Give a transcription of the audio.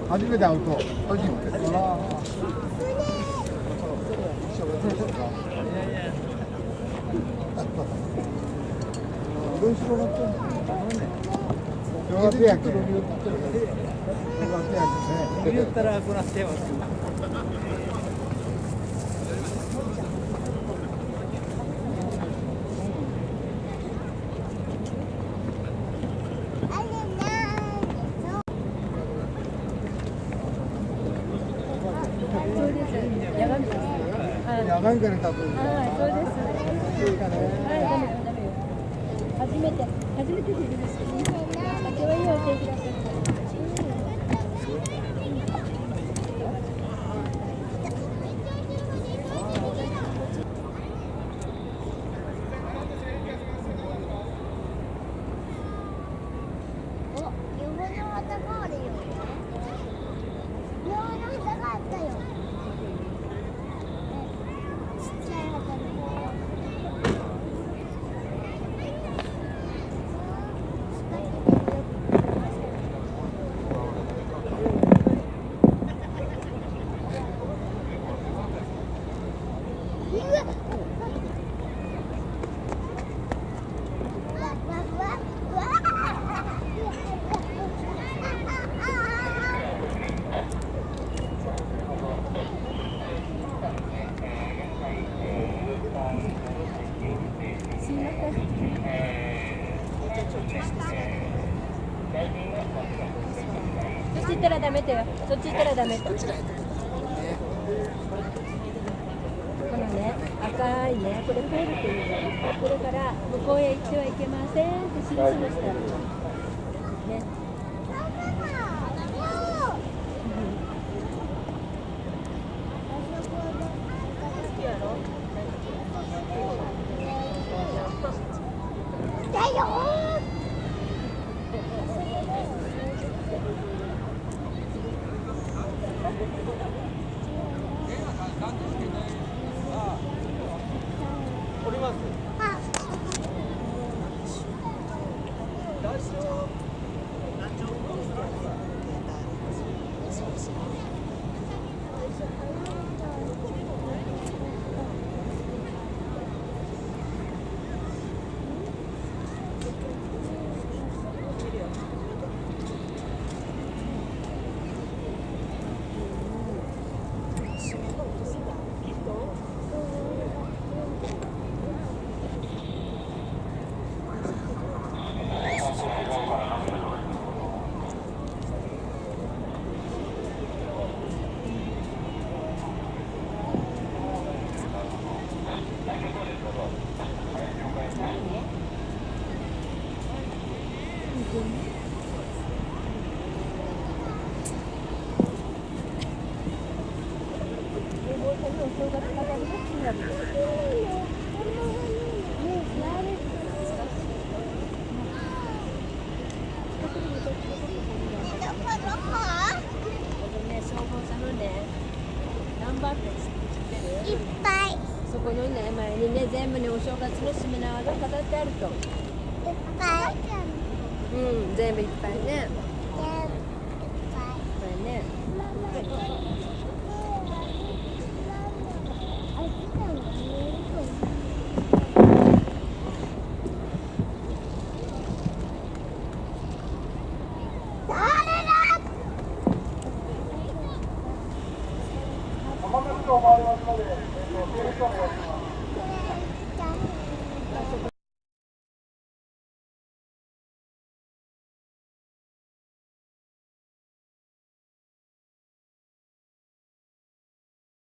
初めて会うと、初めて。あら。どうしろがってんの。両手やけ。両手やけね。言ったらこなってます。野外から食べる。はい、そうです。はい、ダメよ。初めて知るんですけど、酒は用意してください。お、夢の旗があるよ。夢の旗があったよ。ちっちゃい旗の。そっち行ったらダメだよ。そっち行ったらダメ。このね、赤いね、これフェルっていうの。これから向こうへ行ってはいけませんって印しました。ね。だよ。降ります。いっぱい。そこのね、前にね、全部ね、お正月のしめ縄が飾ってあると。いっぱい。うん、全部いっぱいね。